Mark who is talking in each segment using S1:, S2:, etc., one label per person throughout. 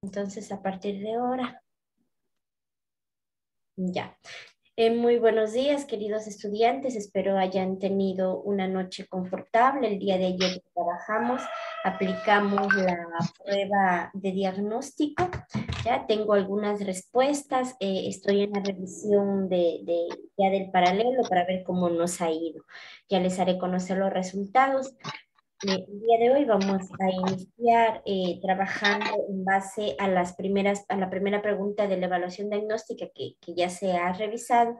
S1: Entonces, a partir de ahora, ya. Muy buenos días, queridos estudiantes. Espero hayan tenido una noche confortable. El día de ayer trabajamos, aplicamos la prueba de diagnóstico. Ya tengo algunas respuestas. Estoy en la revisión ya del paralelo para ver cómo nos ha ido. Ya les haré conocer los resultados. El día de hoy vamos a iniciar trabajando en base a a la primera pregunta de la evaluación diagnóstica que ya se ha revisado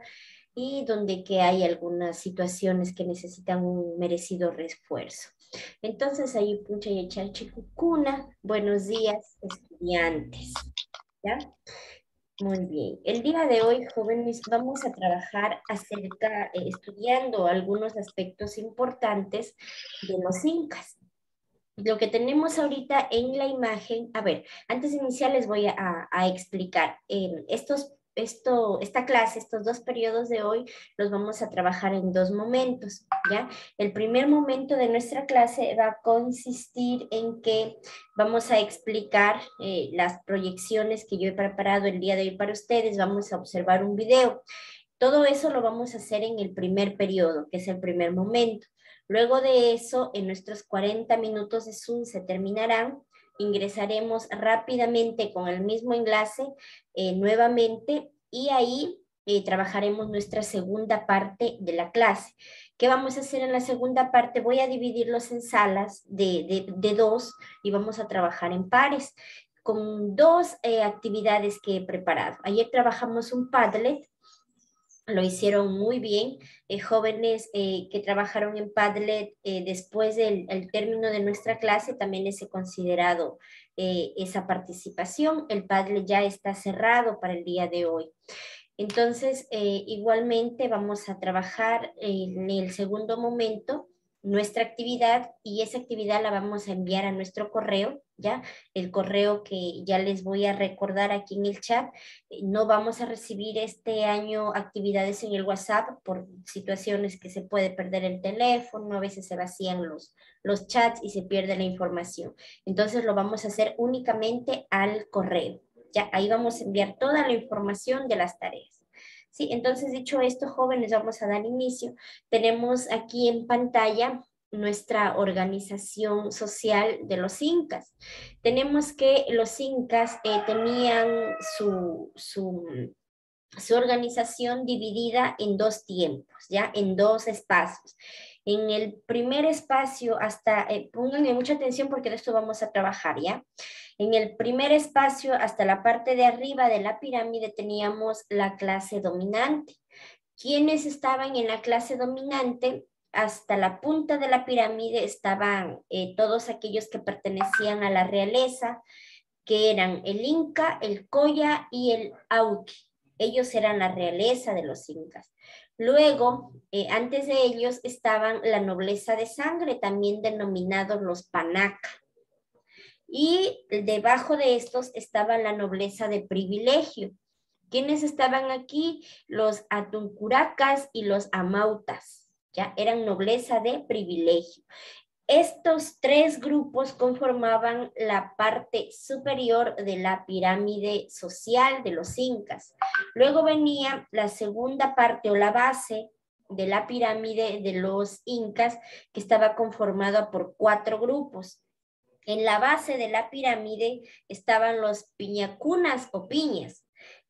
S1: y donde que hay algunas situaciones que necesitan un merecido refuerzo. Entonces, ahí puncha y echar chicucuna. Buenos días, estudiantes. ¿Ya? Muy bien. El día de hoy, jóvenes, vamos a trabajar estudiando algunos aspectos importantes de los incas. Lo que tenemos ahorita en la imagen, a ver, antes de iniciar les voy a explicar. Esta clase, estos dos periodos de hoy, los vamos a trabajar en dos momentos, ¿ya? El primer momento de nuestra clase va a consistir en que vamos a explicar las proyecciones que yo he preparado el día de hoy para ustedes. Vamos a observar un video. Todo eso lo vamos a hacer en el primer periodo, que es el primer momento. Luego de eso, en nuestros 40 minutos de Zoom se terminarán. Ingresaremos rápidamente con el mismo enlace nuevamente y ahí trabajaremos nuestra segunda parte de la clase. ¿Qué vamos a hacer en la segunda parte? Voy a dividirlos en salas de dos y vamos a trabajar en pares con dos actividades que he preparado. Ayer trabajamos un Padlet. Lo hicieron muy bien. Jóvenes que trabajaron en Padlet después del el término de nuestra clase, también les he considerado esa participación. El Padlet ya está cerrado para el día de hoy. Entonces, igualmente vamos a trabajar en el segundo momento nuestra actividad y esa actividad la vamos a enviar a nuestro correo, ¿ya? El correo que ya les voy a recordar aquí en el chat. No vamos a recibir este año actividades en el WhatsApp por situaciones que se puede perder el teléfono, a veces se vacían los chats y se pierde la información. Entonces lo vamos a hacer únicamente al correo. Ya, ahí vamos a enviar toda la información de las tareas. Sí, entonces dicho esto, jóvenes, vamos a dar inicio. Tenemos aquí en pantalla nuestra organización social de los incas. Tenemos que los incas tenían su organización dividida en dos tiempos, ¿ya? En dos espacios. En el primer espacio, pónganme mucha atención porque de esto vamos a trabajar, ¿ya? En el primer espacio, hasta la parte de arriba de la pirámide, teníamos la clase dominante. ¿Quiénes estaban en la clase dominante? Hasta la punta de la pirámide estaban todos aquellos que pertenecían a la realeza, que eran el Inca, el Coya y el Auqui. Ellos eran la realeza de los incas. Luego, antes de ellos estaban la nobleza de sangre, también denominados los Panaca. Y debajo de estos estaba la nobleza de privilegio. ¿Quiénes estaban aquí? Los atuncuracas y los amautas. Ya eran nobleza de privilegio. Estos tres grupos conformaban la parte superior de la pirámide social de los incas. Luego venía la segunda parte o la base de la pirámide de los incas, que estaba conformada por cuatro grupos. En la base de la pirámide estaban los piñacunas o piñas,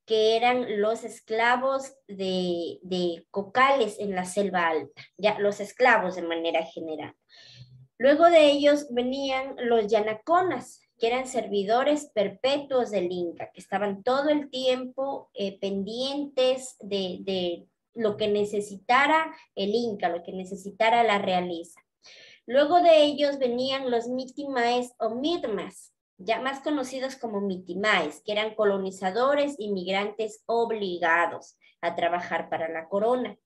S1: que eran los esclavos de cocales en la selva alta, ya los esclavos de manera general. Luego de ellos venían los yanaconas, que eran servidores perpetuos del Inca, que estaban todo el tiempo pendientes de lo que necesitara el Inca, lo que necesitara la realeza. Luego de ellos venían los mitimaes o mitmas, ya más conocidos como mitimaes, que eran colonizadores inmigrantes obligados a trabajar para la corona.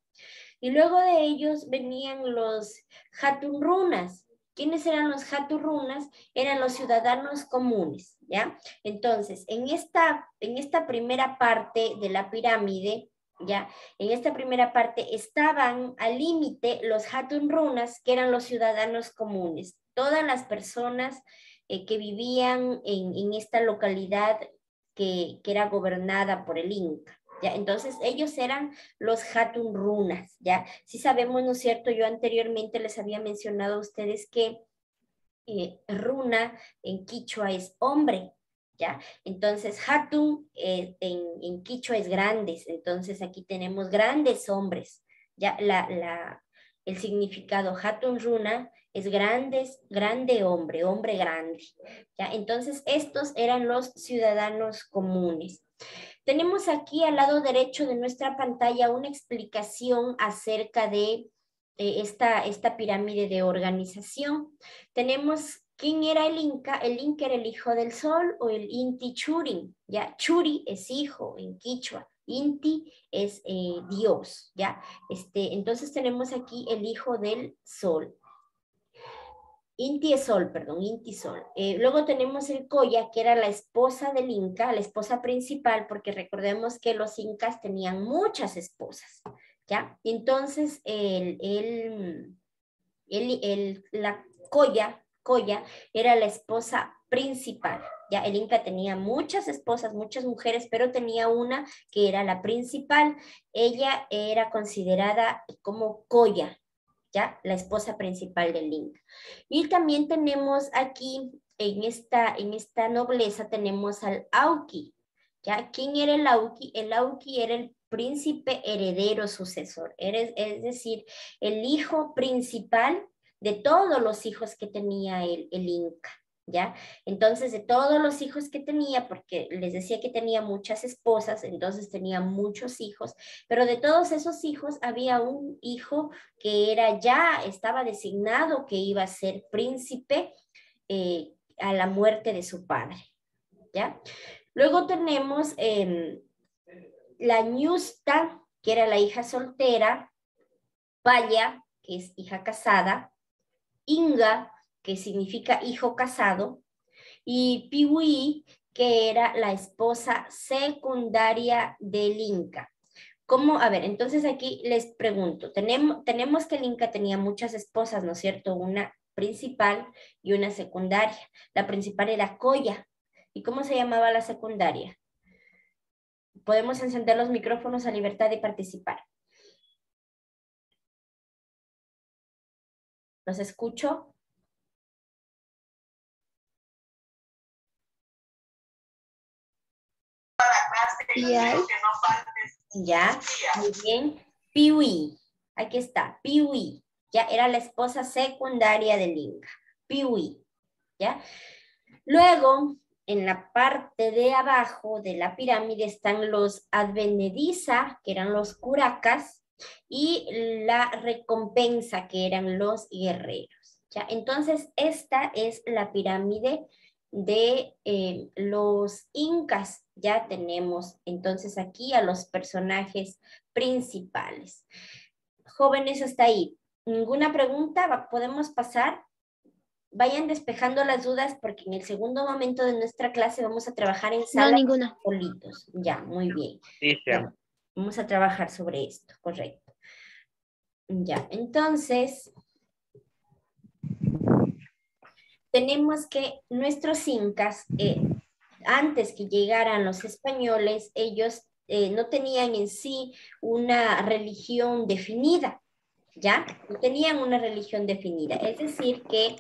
S1: Y luego de ellos venían los hatunrunas. ¿Quiénes eran los hatunrunas? Eran los ciudadanos comunes, ¿ya? Entonces, en esta primera parte de la pirámide, ¿ya? En esta primera parte estaban al límite los hatunrunas, que eran los ciudadanos comunes. Todas las personas que vivían en esta localidad que era gobernada por el Inca. ¿Ya? Entonces ellos eran los Hatun Runas, ¿ya? Sí sabemos, ¿no es cierto? Yo anteriormente les había mencionado a ustedes que runa en quichua es hombre, ¿ya? Entonces Hatun en quichua es grandes, entonces aquí tenemos grandes hombres, ¿ya? El significado Hatun Runa es grandes, grande hombre, hombre grande, ¿ya? Entonces estos eran los ciudadanos comunes. Tenemos aquí al lado derecho de nuestra pantalla una explicación acerca de esta pirámide de organización. Tenemos quién era el Inca. El Inca era el hijo del sol o el Inti Churin, ¿ya? Churi es hijo en quichua. Inti es Dios, ¿ya? Entonces tenemos aquí el hijo del sol. Inti es sol, perdón, Inti sol. Luego tenemos el Coya, que era la esposa del Inca, la esposa principal, porque recordemos que los incas tenían muchas esposas, ¿ya? Entonces, la Coya era la esposa principal, ¿ya? El Inca tenía muchas esposas, muchas mujeres, pero tenía una que era la principal. Ella era considerada como Coya, ¿ya? La esposa principal del Inca. Y también tenemos aquí, en esta nobleza, tenemos al Auqui, ¿ya? ¿Quién era el Auqui? El Auqui era el príncipe heredero sucesor, es decir, el hijo principal de todos los hijos que tenía el Inca. ¿Ya? Entonces, de todos los hijos que tenía, porque les decía que tenía muchas esposas, entonces tenía muchos hijos, pero de todos esos hijos había un hijo que estaba designado que iba a ser príncipe a la muerte de su padre, ¿ya? Luego tenemos la Ñusta, que era la hija soltera, Paya, que es hija casada, Inga, que significa hijo casado, y Piwi, que era la esposa secundaria del Inca. ¿Cómo? A ver, entonces aquí les pregunto, tenemos que el Inca tenía muchas esposas, ¿no es cierto? Una principal y una secundaria. La principal era Coya. ¿Y cómo se llamaba la secundaria? Podemos encender los micrófonos a libertad de participar. ¿Los escucho? Ya, muy bien. Piwi, aquí está, Piwi. Ya era la esposa secundaria del Inca. Piwi, ¿ya? Luego, en la parte de abajo de la pirámide están los advenediza, que eran los curacas, y la recompensa, que eran los guerreros. ¿Ya? Entonces, esta es la pirámide de los incas. Ya tenemos entonces aquí a los personajes principales. Jóvenes, hasta ahí. ¿Ninguna pregunta? ¿Podemos pasar? Vayan despejando las dudas porque en el segundo momento de nuestra clase vamos a trabajar en
S2: No,
S1: sala
S2: ninguna.
S1: solitos. Ya, muy bien.
S3: Sí,
S1: Ya, vamos a trabajar sobre esto, correcto. Ya, entonces, tenemos que nuestros incas, antes que llegaran los españoles, ellos no tenían en sí una religión definida, ¿ya? No tenían una religión definida. Es decir, que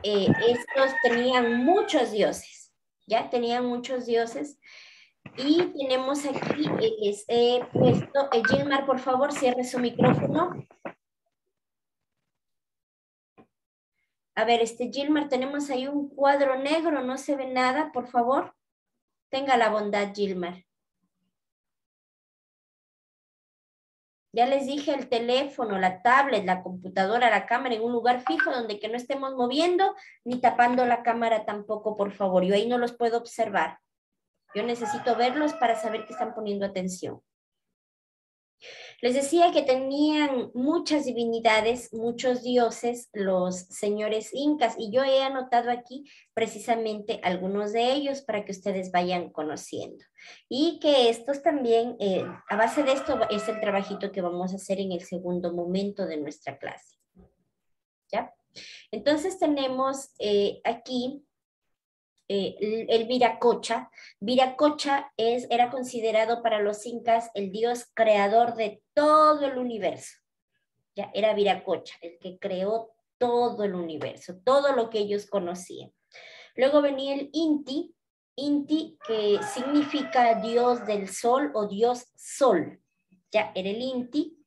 S1: estos tenían muchos dioses, ¿ya? Tenían muchos dioses. Y tenemos aquí, les he puesto, Gilmar, por favor, cierre su micrófono. A ver, Gilmar, tenemos ahí un cuadro negro, no se ve nada, por favor. Tenga la bondad, Gilmar. Ya les dije el teléfono, la tablet, la computadora, la cámara en un lugar fijo donde que no estemos moviendo ni tapando la cámara tampoco, por favor. Yo ahí no los puedo observar. Yo necesito verlos para saber que están poniendo atención. Les decía que tenían muchas divinidades, muchos dioses, los señores incas, y yo he anotado aquí precisamente algunos de ellos para que ustedes vayan conociendo. Y que estos también, a base de esto es el trabajito que vamos a hacer en el segundo momento de nuestra clase. ¿Ya? Entonces tenemos aquí el Viracocha. Viracocha era considerado para los incas el dios creador de todo el universo. Ya era Viracocha, el que creó todo el universo, todo lo que ellos conocían. Luego venía el Inti, Inti que significa dios del sol o dios sol. Ya era el Inti.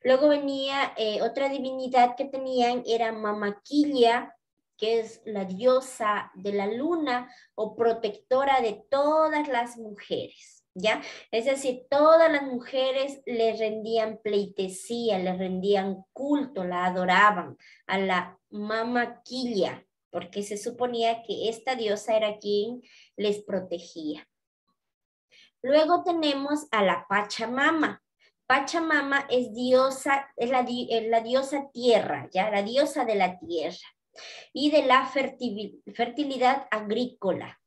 S1: Luego venía otra divinidad que tenían, era Mamaquilla, que es la diosa de la luna o protectora de todas las mujeres, ¿ya? Es decir, todas las mujeres le rendían pleitesía, le rendían culto, la adoraban a la Mamaquilla, porque se suponía que esta diosa era quien les protegía. Luego tenemos a la Pachamama. Pachamama es diosa, es la diosa tierra, ¿ya? La diosa de la tierra y de la fertilidad agrícola,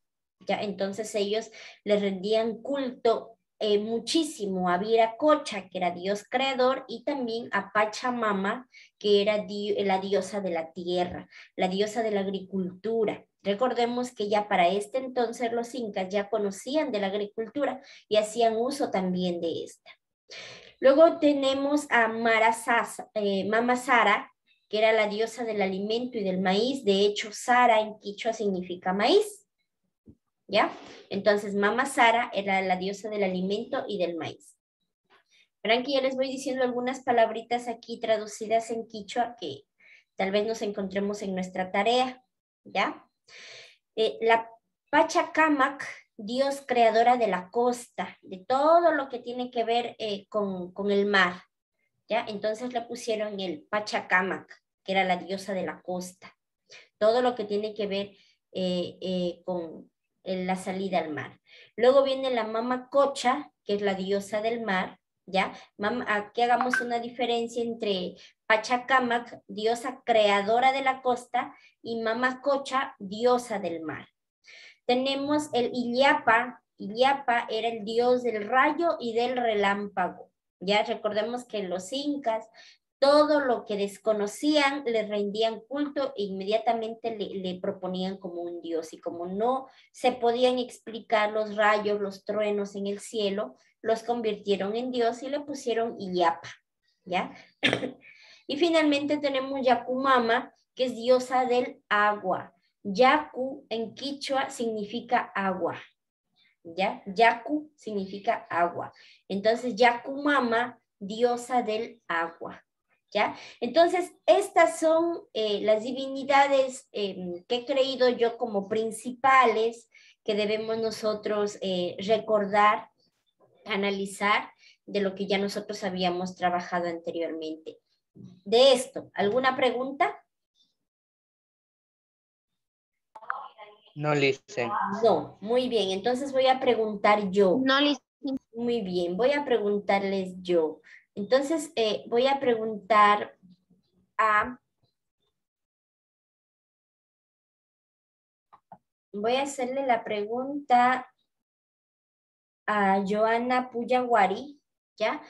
S1: ¿ya? Entonces ellos le rendían culto muchísimo a Viracocha, que era dios creador, y también a Pachamama, que era la diosa de la tierra, la diosa de la agricultura. Recordemos que ya para este entonces los incas ya conocían de la agricultura y hacían uso también de esta. Luego tenemos a Mama Sara, que era la diosa del alimento y del maíz. De hecho, Sara en quichua significa maíz, ¿ya? Entonces, Mama Sara era la diosa del alimento y del maíz. Verán que ya les voy diciendo algunas palabritas aquí traducidas en quichua que tal vez nos encontremos en nuestra tarea, ¿ya? La Pachacamac, Dios creadora de la costa, de todo lo que tiene que ver con el mar, ¿ya? Entonces le pusieron el Pachacamac, que era la diosa de la costa. Todo lo que tiene que ver con la salida al mar. Luego viene la Mamacocha, que es la diosa del mar, ¿ya? Aquí hagamos una diferencia entre Pachacamac, diosa creadora de la costa, y Mamacocha, diosa del mar. Tenemos el Illapa. Illapa era el dios del rayo y del relámpago. Ya recordemos que los incas, todo lo que desconocían, le rendían culto e inmediatamente le proponían como un dios. Y como no se podían explicar los rayos, los truenos en el cielo, los convirtieron en dios y le pusieron Illapa, ¿ya? Y finalmente tenemos Yacumama, que es diosa del agua. Yacu en quichua significa agua, ¿ya? Yacu significa agua. Entonces, Yacumama, diosa del agua, ¿ya? Entonces, estas son las divinidades que he creído yo como principales que debemos nosotros recordar, analizar de lo que ya nosotros habíamos trabajado anteriormente. De esto, ¿alguna pregunta?
S2: No, listen.
S1: No, muy bien. Entonces voy a preguntar yo.
S3: No,
S1: Muy bien, voy a preguntarles yo. Entonces voy a preguntar a... Voy a hacerle la pregunta a Joana Puyaguari, ¿ya?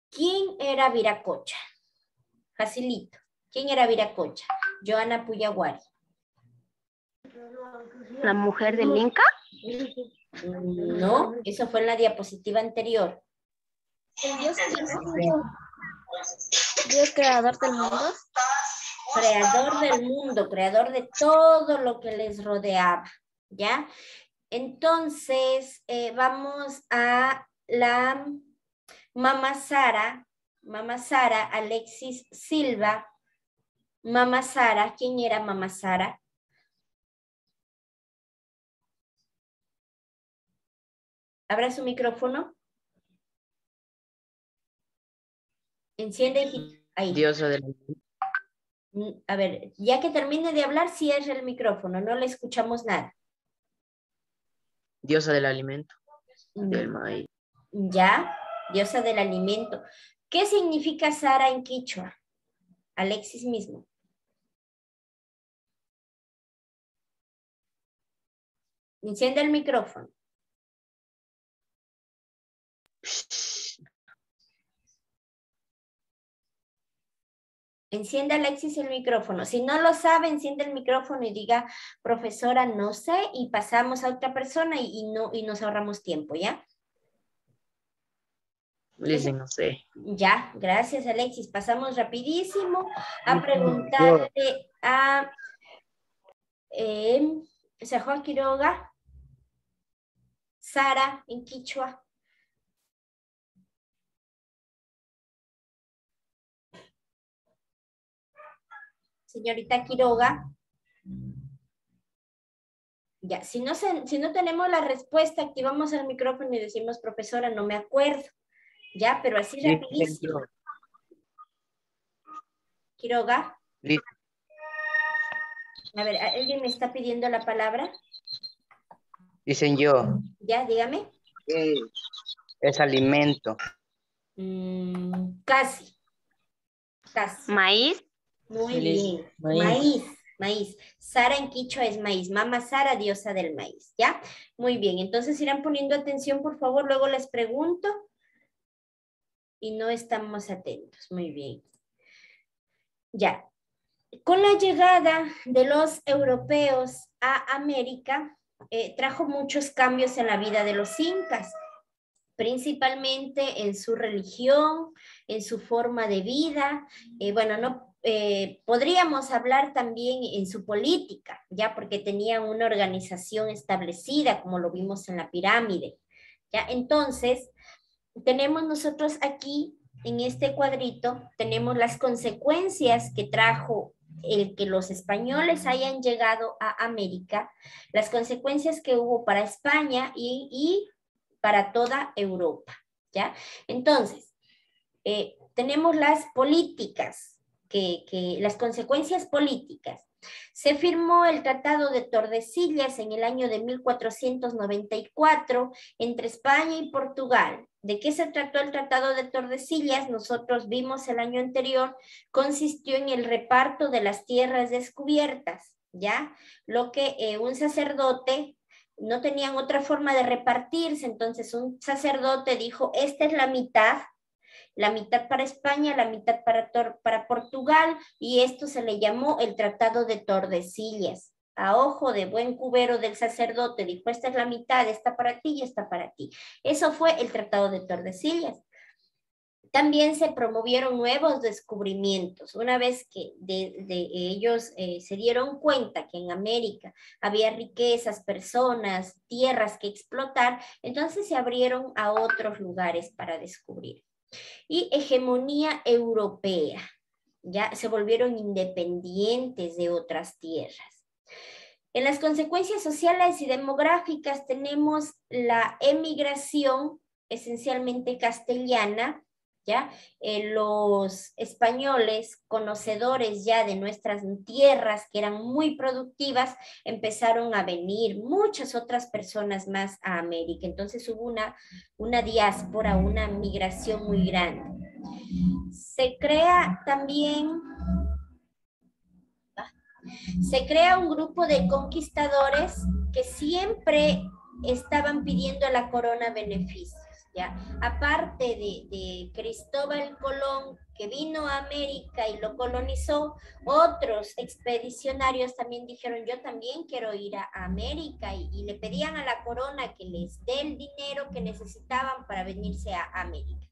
S1: ¿Quién era Viracocha? Facilito. ¿Quién era Viracocha? Joana Puyaguari.
S3: la mujer del Inca.
S1: No, eso fue en la diapositiva anterior.
S3: Dios creador del mundo.
S1: Creador del mundo, creador de todo lo que les rodeaba, ¿ya? Entonces, vamos a la Mama Sara, Alexis Silva. Mama Sara, ¿quién era Mama Sara? ¿Abra su micrófono? Enciende ahí.
S2: Diosa del
S1: A ver, ya que termine de hablar, cierre el micrófono, no le escuchamos nada.
S2: diosa del alimento, del maíz.
S1: Ya, diosa del alimento. ¿Qué significa Sara en quichua? Alexis mismo. Enciende el micrófono. Encienda, Alexis, el micrófono. Si no lo sabe, enciende el micrófono y diga, profesora, no sé, y pasamos a otra persona y nos ahorramos tiempo, ¿ya?
S2: Listen, no sé.
S1: Ya, gracias, Alexis. Pasamos rapidísimo a
S2: Listen,
S1: preguntarle a San Juan Quiroga, Sara, en Quichua. Señorita Quiroga. Ya, si no tenemos la respuesta, activamos el micrófono y decimos, profesora, no me acuerdo. Ya, pero así
S2: listen,
S1: rapidísimo. Quiroga.
S2: listen.
S1: A ver, ¿alguien me está pidiendo la palabra?
S2: Dicen yo.
S1: Ya, dígame.
S2: Es alimento.
S1: Casi. Casi.
S3: Maíz.
S1: Muy bien. Maíz. Sara en quichua es maíz. Mama Sara, diosa del maíz. ¿Ya? Muy bien. Entonces irán poniendo atención, por favor. Luego les pregunto. Y no estamos atentos. Muy bien. Ya. Con la llegada de los europeos a América, trajo muchos cambios en la vida de los incas, principalmente en su religión, en su forma de vida. Podríamos hablar también en su política, ya porque tenían una organización establecida, como lo vimos en la pirámide. ¿Ya? Entonces, tenemos nosotros aquí, en este cuadrito, tenemos las consecuencias que trajo el que los españoles hayan llegado a América, las consecuencias que hubo para España y para toda Europa, ¿ya? Entonces, tenemos las políticas, las consecuencias políticas. Se firmó el Tratado de Tordesillas en el año de 1494 entre España y Portugal. ¿De qué se trató el Tratado de Tordesillas? Nosotros vimos el año anterior, consistió en el reparto de las tierras descubiertas, ¿ya? Lo que un sacerdote, no tenían otra forma de repartirse, entonces un sacerdote dijo, esta es la mitad para España, la mitad para Portugal, y esto se le llamó el Tratado de Tordesillas. A ojo de buen cubero del sacerdote, dijo, esta es la mitad, esta para ti y esta para ti. Eso fue el Tratado de Tordesillas. También se promovieron nuevos descubrimientos. Una vez que ellos se dieron cuenta que en América había riquezas, personas, tierras que explotar, entonces se abrieron a otros lugares para descubrir. Y hegemonía europea, ya se volvieron independientes de otras tierras. En las consecuencias sociales y demográficas tenemos la emigración esencialmente castellana, ¿ya? Los españoles, conocedores ya de nuestras tierras que eran muy productivas, empezaron a venir muchas otras personas más a América. Entonces hubo una diáspora, una migración muy grande. Se crea también... Se crea un grupo de conquistadores que siempre estaban pidiendo a la corona beneficios, ¿ya? Aparte de Cristóbal Colón, que vino a América y lo colonizó, otros expedicionarios también dijeron, yo también quiero ir a América, y le pedían a la corona que les dé el dinero que necesitaban para venirse a América.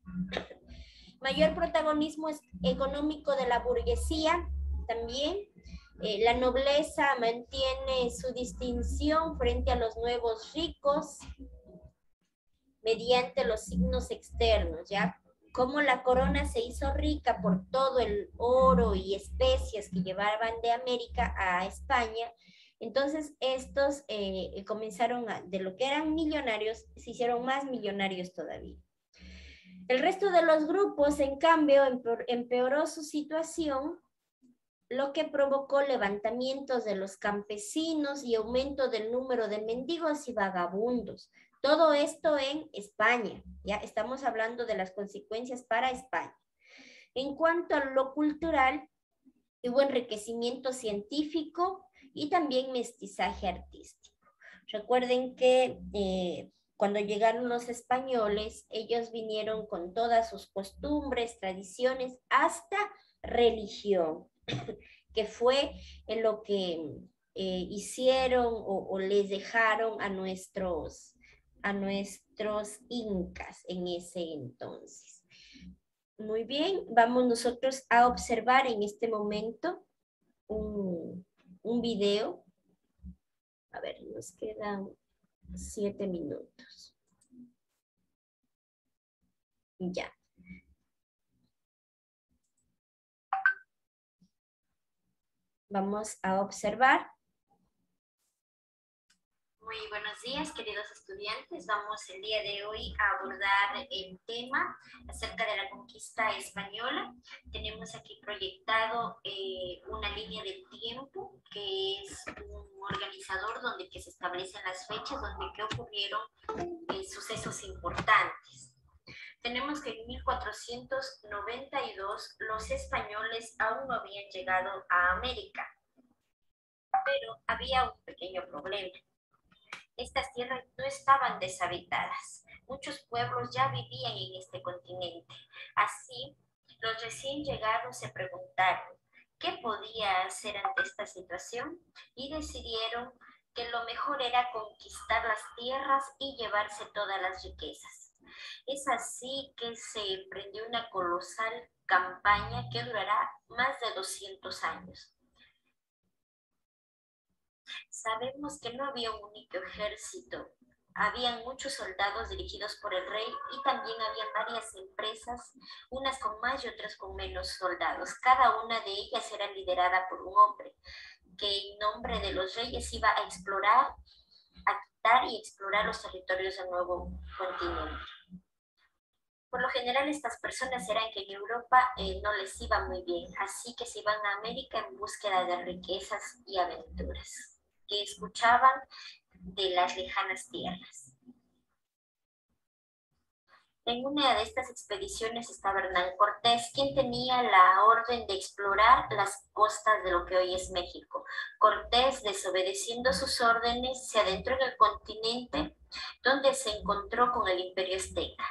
S1: Mayor protagonismo económico de la burguesía también. La nobleza mantiene su distinción frente a los nuevos ricos mediante los signos externos, ¿ya? Como la corona se hizo rica por todo el oro y especias que llevaban de América a España, entonces estos comenzaron de lo que eran millonarios, se hicieron más millonarios todavía. El resto de los grupos, en cambio, empeoró su situación, lo que provocó levantamientos de los campesinos y aumento del número de mendigos y vagabundos. Todo esto en España, ya estamos hablando de las consecuencias para España. En cuanto a lo cultural, hubo enriquecimiento científico y también mestizaje artístico. Recuerden que cuando llegaron los españoles, ellos vinieron con todas sus costumbres, tradiciones, hasta religión, que fue en lo que hicieron o les dejaron a nuestros incas en ese entonces. Muy bien, vamos nosotros a observar en este momento un video. A ver, nos quedan 7 minutos. Ya. Vamos a observar. Muy buenos días, queridos estudiantes. Vamos el día de hoy a abordar el tema acerca de la conquista española. Tenemos aquí proyectado una línea de tiempo que es un organizador donde que se establecen las fechas donde que ocurrieron sucesos importantes. Tenemos que en 1492 los españoles aún no habían llegado a América, pero había un pequeño problema. Estas tierras no estaban deshabitadas. Muchos pueblos ya vivían en este continente. Así, los recién llegados se preguntaron qué podía hacer ante esta situación y decidieron que lo mejor era conquistar las tierras y llevarse todas las riquezas. Es así que se emprendió una colosal campaña que durará más de 200 años. Sabemos que no había un único ejército, habían muchos soldados dirigidos por el rey y también había varias empresas, unas con más y otras con menos soldados. Cada una de ellas era liderada por un hombre que en nombre de los reyes iba a explorar, a quitar y explorar los territorios del nuevo continente. Por lo general estas personas eran que en Europa no les iba muy bien, así que se iban a América en búsqueda de riquezas y aventuras que escuchaban de las lejanas tierras. En una de estas expediciones estaba Hernán Cortés, quien tenía la orden de explorar las costas de lo que hoy es México. Cortés, desobedeciendo sus órdenes, se adentró en el continente donde se encontró con el Imperio Azteca.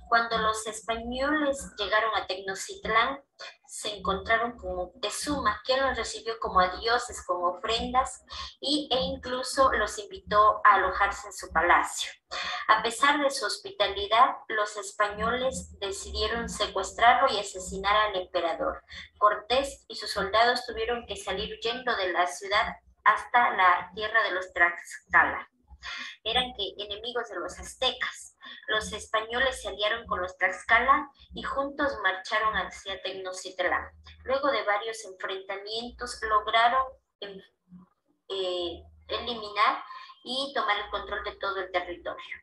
S1: Cuando los españoles llegaron a Tenochtitlán, se encontraron con Moctezuma, quien los recibió como a dioses, con ofrendas, e incluso los invitó a alojarse en su palacio. A pesar de su hospitalidad, los españoles decidieron secuestrarlo y asesinar al emperador. Cortés y sus soldados tuvieron que salir huyendo de la ciudad hasta la tierra de los Tlaxcala. Eran enemigos de los aztecas. Los españoles se aliaron con los Tlaxcala y juntos marcharon hacia Tenochtitlán. Luego de varios enfrentamientos lograron eliminar y tomar el control de todo el territorio.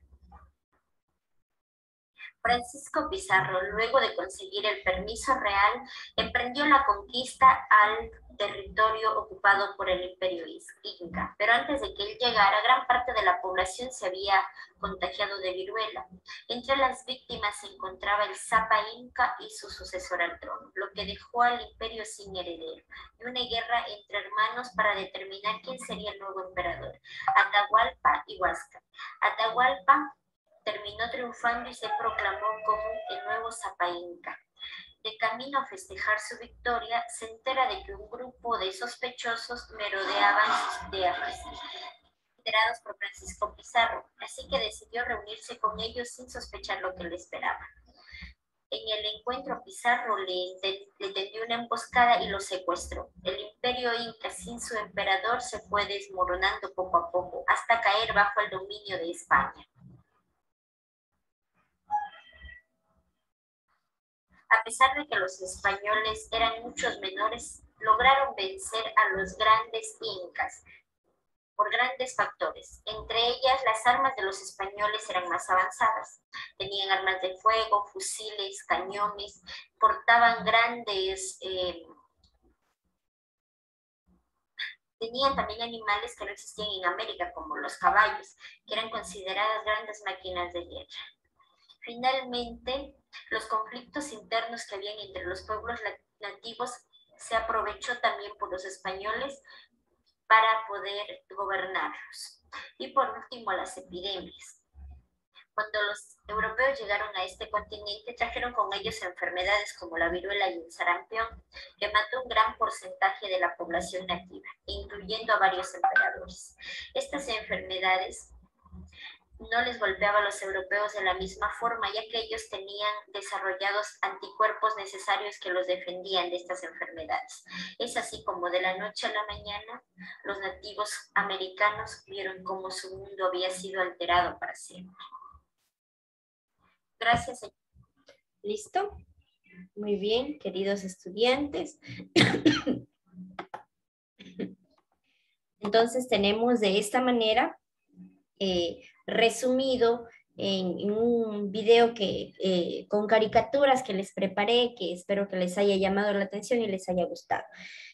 S1: Francisco Pizarro, luego de conseguir el permiso real, emprendió la conquista al territorio ocupado por el Imperio Inca. Pero antes de que él llegara, gran parte de la población se había contagiado de viruela. Entre las víctimas se encontraba el Zapa Inca y su sucesor al trono, lo que dejó al imperio sin heredero, y una guerra entre hermanos para determinar quién sería el nuevo emperador, Atahualpa y Huáscar. Atahualpa terminó triunfando y se proclamó como el nuevo Zapa Inca. De camino a festejar su victoria, se entera de que un grupo de sospechosos merodeaban sus tierras, liderados por Francisco Pizarro, así que decidió reunirse con ellos sin sospechar lo que le esperaba. En el encuentro, Pizarro le tendió una emboscada y lo secuestró. El imperio inca sin su emperador se fue desmoronando poco a poco, hasta caer bajo el dominio de España. A pesar de que los españoles eran muchos menores, lograron vencer a los grandes incas por grandes factores. Entre ellas, las armas de los españoles eran más avanzadas. Tenían armas de fuego, fusiles, cañones, portaban grandes... Tenían también animales que no existían en América, como los caballos, que eran consideradas grandes máquinas de guerra. Finalmente, los conflictos internos que habían entre los pueblos nativos se aprovechó también por los españoles para poder gobernarlos. Y por último, las epidemias. Cuando los europeos llegaron a este continente, trajeron con ellos enfermedades como la viruela y el sarampión, que mató un gran porcentaje de la población nativa, incluyendo a varios emperadores. Estas enfermedades no les golpeaba a los europeos de la misma forma, ya que ellos tenían desarrollados anticuerpos necesarios que los defendían de estas enfermedades. Es así como de la noche a la mañana, los nativos americanos vieron cómo su mundo había sido alterado para siempre. Gracias, señor. ¿Listo? Muy bien, queridos estudiantes. Entonces tenemos de esta manera resumido en un video que, con caricaturas que les preparé, que espero que les haya llamado la atención y les haya gustado.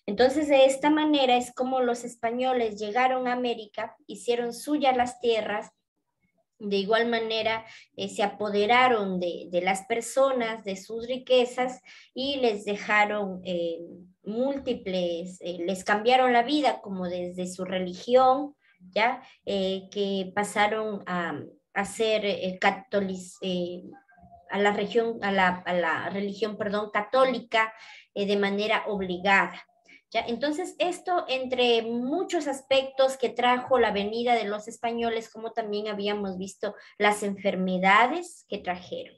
S1: Entonces, de esta manera es como los españoles llegaron a América, hicieron suyas las tierras, de igual manera se apoderaron de las personas, de sus riquezas y les dejaron múltiples, les cambiaron la vida como desde su religión, ¿ya? Que pasaron a ser a la religión, perdón, católica de manera obligada. ¿Ya? Entonces, esto entre muchos aspectos que trajo la venida de los españoles, como también habíamos visto las enfermedades que trajeron.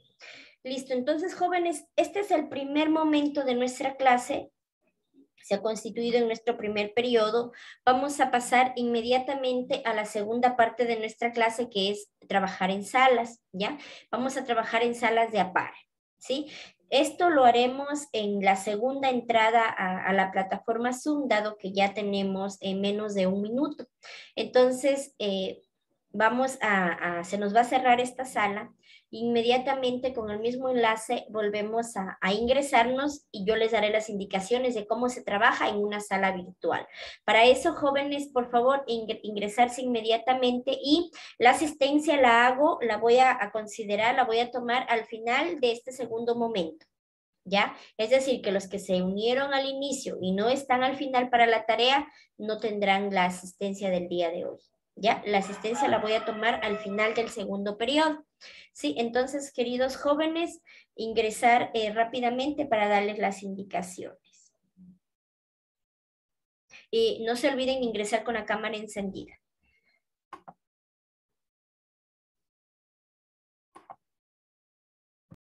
S1: Listo, entonces, jóvenes, este es el primer momento de nuestra clase. Se ha constituido en nuestro primer periodo. Vamos a pasar inmediatamente a la segunda parte de nuestra clase, que es trabajar en salas, ¿ya? Vamos a trabajar en salas de APAR, ¿sí? Esto lo haremos en la segunda entrada a la plataforma Zoom, dado que ya tenemos en menos de 1 minuto. Entonces, se nos va a cerrar esta sala. Inmediatamente con el mismo enlace volvemos a ingresarnos y yo les daré las indicaciones de cómo se trabaja en una sala virtual. Para eso, jóvenes, por favor, ingresarse inmediatamente y la asistencia la voy a considerar, la voy a tomar al final de este segundo momento. ¿Ya? Es decir, que los que se unieron al inicio y no están al final para la tarea, no tendrán la asistencia del día de hoy. ¿Ya? La asistencia la voy a tomar al final del segundo periodo. Sí, entonces, queridos jóvenes, ingresar rápidamente para darles las indicaciones. Y no se olviden ingresar con la cámara encendida.